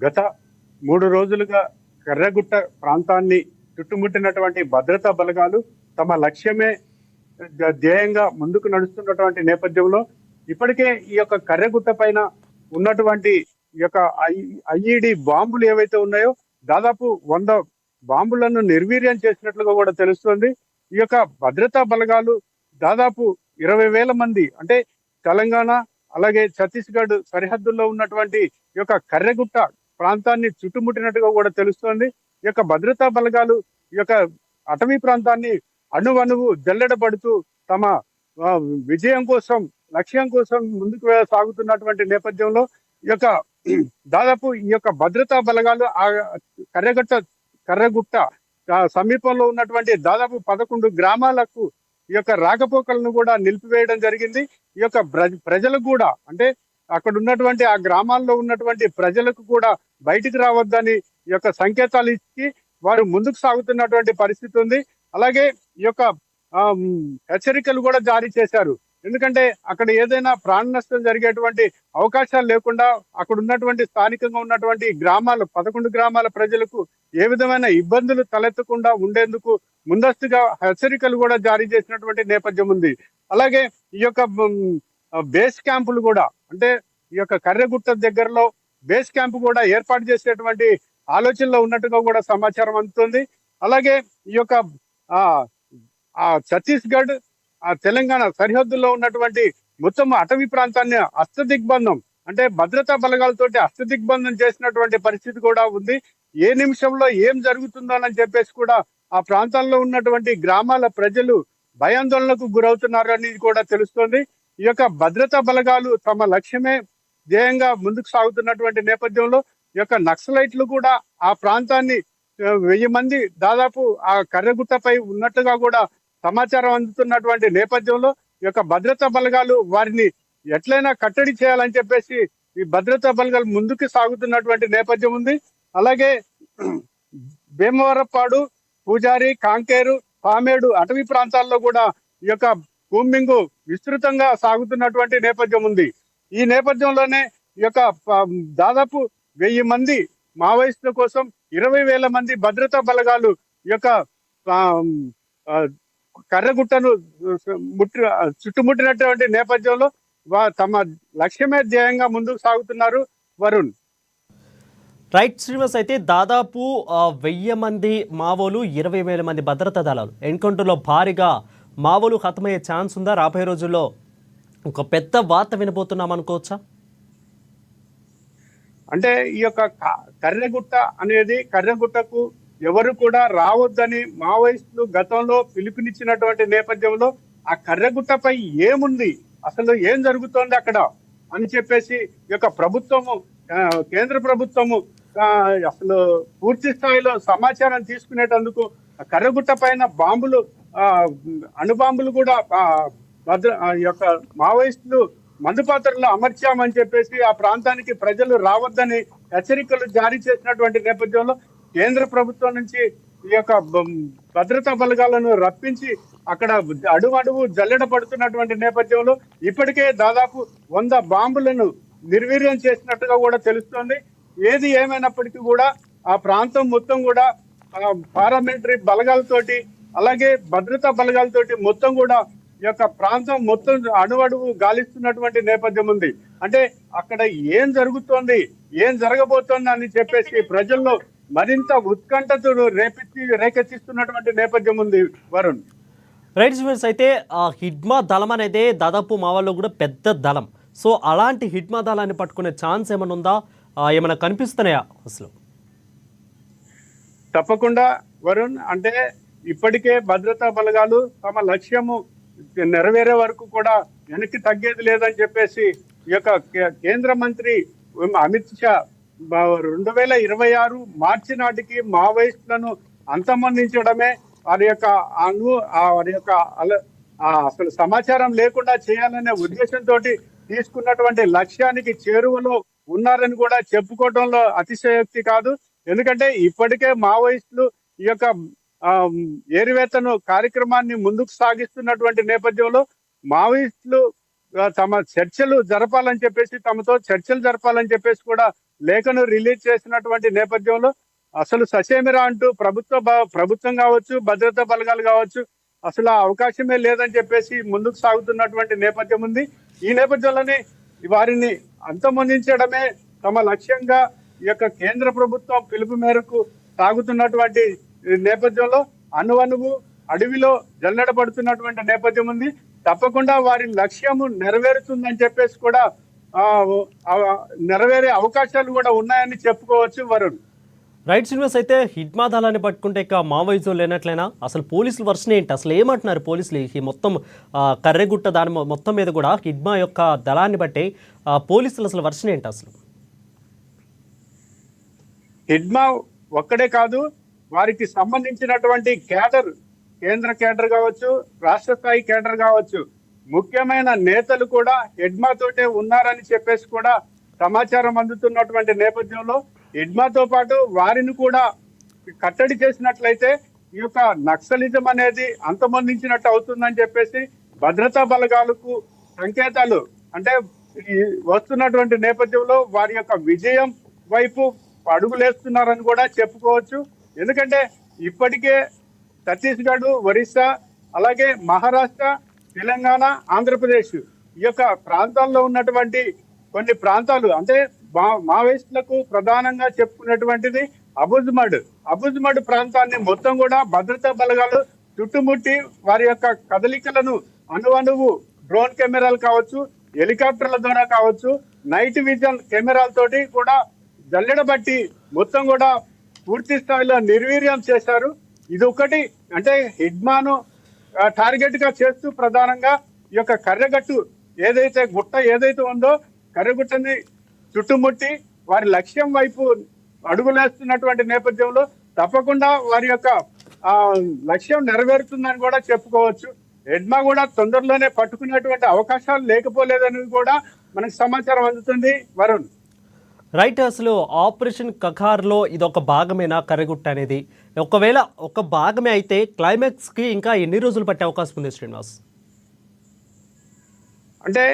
గత 3 రోజులుగా కర్రగుట్ట ప్రాంతాన్ని చుట్టుముట్టినటువంటి భద్రతా బలగాలు తమ లక్ష్యమే ధ్యేయంగా ముందుకు నడుస్తున్నటువంటి నేపథ్యంలో ఇప్పటికే ఈ యొక్క కర్రగుట్ట పైన ఉన్నటువంటి ఈ యొక్క ఐఈడి బాంబులు ఏవైతే ఉన్నాయో దాదాపు 100 బాంబులను నిర్వీర్యం చేసినట్లుగా కూడా తెలుస్తుంది. ఈ యొక్క భద్రతా బలగాలు దాదాపు 20,000 మంది, అంటే తెలంగాణ అలాగే ఛత్తీస్గఢ్ సరిహద్దుల్లో ఉన్నటువంటి ఈ యొక్క కర్రెగుట్ట ప్రాంతాన్ని చుట్టుముట్టినట్టుగా కూడా తెలుస్తోంది. ఈ యొక్క భద్రతా బలగాలు ఈ యొక్క అటవీ ప్రాంతాన్ని అణువణువు జల్లెడబడుతూ తమ విజయం కోసం, లక్ష్యం కోసం ముందుకు సాగుతున్నటువంటి నేపథ్యంలో ఈ యొక్క దాదాపు ఈ యొక్క భద్రతా బలగాలు ఆ కర్రగుట్ట సమీపంలో ఉన్నటువంటి దాదాపు 11 గ్రామాలకు ఈ యొక్క రాకపోకలను కూడా నిలిపివేయడం జరిగింది. ఈ యొక్క ప్రజలకు కూడా, అంటే అక్కడ ఉన్నటువంటి ఆ గ్రామాల్లో ఉన్నటువంటి ప్రజలకు కూడా బయటికి రావద్దని ఈ యొక్క సంకేతాలు ఇచ్చి వారు ముందుకు సాగుతున్నటువంటి పరిస్థితి ఉంది. అలాగే ఈ యొక్క హెచ్చరికలు కూడా జారీ చేశారు. ఎందుకంటే అక్కడ ఏదైనా ప్రాణ నష్టం జరిగేటువంటి అవకాశాలు లేకుండా అక్కడ ఉన్నటువంటి స్థానికంగా ఉన్నటువంటి గ్రామాలు 11 గ్రామాల ప్రజలకు ఏ విధమైన ఇబ్బందులు తలెత్తకుండా ఉండేందుకు ముందస్తుగా హెచ్చరికలు కూడా జారీ చేసినటువంటి నేపథ్యం ఉంది. అలాగే ఈ యొక్క బేస్ క్యాంపులు కూడా, అంటే ఈ యొక్క కర్రెగుట్ట దగ్గరలో బేస్ క్యాంపు కూడా ఏర్పాటు చేసేటువంటి ఆలోచనలో ఉన్నట్టుగా కూడా సమాచారం అందుతుంది. అలాగే ఈ యొక్క ఛత్తీస్గఢ్ తెలంగాణ సరిహద్దుల్లో ఉన్నటువంటి మొత్తం అటవీ ప్రాంతాన్ని అష్టదిగ్బంధం, అంటే భద్రతా బలగాలతోటి అష్టదిగ్బంధం చేసినటువంటి పరిస్థితి కూడా ఉంది. ఏ నిమిషంలో ఏం జరుగుతుందోనని చెప్పేసి కూడా ఆ ప్రాంతాల్లో ఉన్నటువంటి గ్రామాల ప్రజలు భయాందోళనకు గురవుతున్నారని కూడా తెలుస్తోంది. ఈ యొక్క భద్రతా బలగాలు తమ లక్ష్యమే ధ్యేయంగా ముందుకు సాగుతున్నటువంటి నేపథ్యంలో ఈ యొక్క నక్సలైట్లు కూడా ఆ ప్రాంతాన్ని 1000 మంది దాదాపు ఆ కర్రగుట్టపై ఉన్నట్టుగా కూడా సమాచారం అందుతున్నటువంటి నేపథ్యంలో ఈ యొక్క భద్రతా బలగాలు వారిని ఎట్లయినా కట్టడి చేయాలని చెప్పేసి ఈ భద్రతా బలగాలు ముందుకు సాగుతున్నటువంటి నేపథ్యం ఉంది. అలాగే భీమవరపాడు, పూజారి, కాంకేరు, పామేడు అటవీ ప్రాంతాల్లో కూడా ఈ యొక్క కూంబింగ్ విస్తృతంగా సాగుతున్నటువంటి నేపథ్యం ఉంది. ఈ నేపథ్యంలోనే ఈ యొక్క దాదాపు 1000 మంది మావోయిస్టుల కోసం 20,000 మంది భద్రతా బలగాలు ఈ యొక్క కర్రగుట్టను చుట్టుముట్టినటువంటి నేపథ్యంలో తమ లక్ష్యమే ధ్యేయంగా ముందుకు సాగుతున్నారు. వరుణ్. రైట్ శ్రీనివాస్, అయితే దాదాపు 1000 మంది మావోలు, 20,000 మంది భద్రతా దళాలు ఎన్కౌంటర్లో భారీగా మావోలు హతమయ్యే ఛాన్స్ ఉందా? రాబోయే రోజుల్లో ఒక పెద్ద వార్త వినబోతున్నాం అనుకోవచ్చా? అంటే ఈ యొక్క కర్రెగుట్ట అనేది, కర్రెగుట్టకు ఎవరు కూడా రావద్దని మావోయిస్టులు గతంలో పిలుపునిచ్చినటువంటి నేపథ్యంలో ఆ కర్రెగుట్టపై ఏముంది, అసలు ఏం జరుగుతోంది అక్కడ అని చెప్పేసి ఈ యొక్క ప్రభుత్వము, కేంద్ర ప్రభుత్వము అసలు పూర్తి స్థాయిలో సమాచారం తీసుకునేటందుకు కర్రగుట్ట పైన బాంబులు, అణుబాంబులు కూడా ఈ యొక్క మావోయిస్టులు మందుపాత్రలో అమర్చామని చెప్పేసి ఆ ప్రాంతానికి ప్రజలు రావద్దని హెచ్చరికలు జారీ చేసినటువంటి నేపథ్యంలో కేంద్ర ప్రభుత్వం నుంచి ఈ యొక్క భద్రతా బలగాలను రప్పించి అక్కడ అడుగు జల్లెడ పడుతున్నటువంటి నేపథ్యంలో ఇప్పటికే దాదాపు 100 బాంబులను నిర్వీర్యం చేసినట్టుగా కూడా తెలుస్తోంది. ఏది ఏమైనప్పటికీ కూడా ఆ ప్రాంతం మొత్తం కూడా పారామిలిటరీ బలగాలతోటి, అలాగే భద్రతా బలగాలతోటి మొత్తం కూడా ఈ యొక్క ప్రాంతం మొత్తం అణువడుగు గాలిస్తున్నటువంటి నేపథ్యం ఉంది. అంటే అక్కడ ఏం జరుగుతోంది, ఏం జరగబోతోంది అని చెప్పేసి ప్రజల్లో మరింత ఉత్కంఠతో రేకెత్తిస్తున్నటువంటి నేపథ్యం ఉంది. వరుణ్. రైట్ శ్రీనివాస్, అయితే హిడ్మా దళం అనేది దాదాపు మా వాళ్ళు కూడా పెద్ద దళం. సో అలాంటి హిడ్మా దళాన్ని పట్టుకునే ఛాన్స్ ఏమైనా ఉందా? ఏమైనా కనిపిస్తున్నాయా అసలు? తప్పకుండా వరుణ్. అంటే ఇప్పటికే భద్రతా బలగాలు తమ లక్ష్యము నెరవేరే వరకు కూడా వెనక్కి తగ్గేది లేదని చెప్పేసి ఈ యొక్క కేంద్ర మంత్రి అమిత్ షా 2026 మార్చి నాటికి మావోయిస్టులను అంతమొందించడమే వారి యొక్క అసలు సమాచారం లేకుండా చేయాలనే ఉద్దేశంతో తీసుకున్నటువంటి లక్ష్యానికి చేరువలో ఉన్నారని కూడా చెప్పుకోవడంలో అతిశయోక్తి కాదు. ఎందుకంటే ఇప్పటికే మావోయిస్టులు ఈ యొక్క ఏరివేతను కార్యక్రమాన్ని ముందుకు సాగిస్తున్నటువంటి నేపథ్యంలో మావోయిస్టులు తమ చర్చలు జరపాలని చెప్పేసి, తమతో చర్చలు జరపాలని చెప్పేసి కూడా లేఖను రిలీజ్ చేసినటువంటి నేపథ్యంలో అసలు ససేమిరా అంటూ ప్రభుత్వం కావచ్చు, భద్రతా బలగాలు కావచ్చు, అసలు ఆ అవకాశమే లేదని చెప్పేసి ముందుకు సాగుతున్నటువంటి నేపథ్యం ఉంది. ఈ నేపథ్యంలోనే వారిని అంతమొందించడమే తమ లక్ష్యంగా ఈ యొక్క కేంద్ర ప్రభుత్వం పిలుపు మేరకు సాగుతున్నటువంటి నేపథ్యంలో అణువణువు అడవిలో జల్లెడ పడుతున్నటువంటి నేపథ్యం ఉంది. తప్పకుండా వారి లక్ష్యము నెరవేరుతుందని చెప్పేసి కూడా ఆ ఆ, నెరవేరే అవకాశాలు కూడా ఉన్నాయని చెప్పుకోవచ్చు వరుణ్. రైట్ శ్రీనివాస్, అయితే హిడ్మా దళాన్ని పట్టుకుంటే ఇక మావోయిజం లేనట్లయినా అసలు పోలీసుల వర్షన్ ఏంటి, అసలు ఏమంటున్నారు పోలీసులు ఈ మొత్తం కర్రెగుట్ట దాని మొత్తం మీద కూడా హిడ్మా యొక్క దళాన్ని బట్టి పోలీసులు అసలు వర్షన్ ఏంటి అసలు? హిడ్మా ఒక్కడే కాదు, వారికి సంబంధించినటువంటి కేడర్, కేంద్ర కేడర్ కావచ్చు, రాష్ట్ర స్థాయి కేడర్ కావచ్చు, ముఖ్యమైన నేతలు కూడా హిడ్మా తోటే ఉన్నారని చెప్పేసి కూడా సమాచారం అందుతున్నటువంటి నేపథ్యంలో హిడ్మాతో పాటు వారిని కూడా కట్టడి చేసినట్లయితే ఈ యొక్క నక్సలిజం అనేది అంతమొందించినట్టు అవుతుందని చెప్పేసి భద్రతా బలగాలకు సంకేతాలు అంటే ఈ వస్తున్నటువంటి నేపథ్యంలో వారి యొక్క విజయం వైపు అడుగులేస్తున్నారని కూడా చెప్పుకోవచ్చు. ఎందుకంటే ఇప్పటికే ఛత్తీస్గఢ్, ఒరిస్సా, అలాగే మహారాష్ట్ర, తెలంగాణ, ఆంధ్రప్రదేశ్ ఈ యొక్క ప్రాంతాల్లో ఉన్నటువంటి కొన్ని ప్రాంతాలు అంటే మావోయిస్టులకు ప్రధానంగా చెప్పుకున్నటువంటిది అబుజ్మడ్ ప్రాంతాన్ని మొత్తం కూడా భద్రతా బలగాలు చుట్టుముట్టి వారి యొక్క కదలికలను అణువణువు డ్రోన్ కెమెరాలు కావచ్చు, హెలికాప్టర్ల ద్వారా కావచ్చు, నైట్ విజన్ కెమెరాలతోటి కూడా జల్లెడబట్టి మొత్తం కూడా పూర్తి స్థాయిలో నిర్వీర్యం చేశారు. ఇది ఒకటి అంటే హిడ్మాను టార్గెట్ గా చేస్తూ ప్రధానంగా ఈ యొక్క కర్రెగట్టు గుట్ట ఏదైతే ఉందో కర్రెగుట్టని చుట్టుముట్టి వారి లక్ష్యం వైపు అడుగులేస్తున్నటువంటి నేపథ్యంలో తప్పకుండా వారి యొక్క లక్ష్యం నెరవేరుతుందని కూడా చెప్పుకోవచ్చు. హిడ్మా కూడా తొందరలోనే పట్టుకునేటువంటి అవకాశాలు లేకపోలేదని కూడా మనకు సమాచారం అందుతుంది వరుణ్. రైట్, అసలు ఆపరేషన్ కఖార్లో ఇది ఒక భాగమేనా కర్రెగుట్ట అనేది? ఒకవేళ ఒక భాగమే అయితే క్లైమాక్స్కి ఇంకా ఎన్ని రోజులు పట్టే అవకాశం ఉంది శ్రీనివాస్? అంటే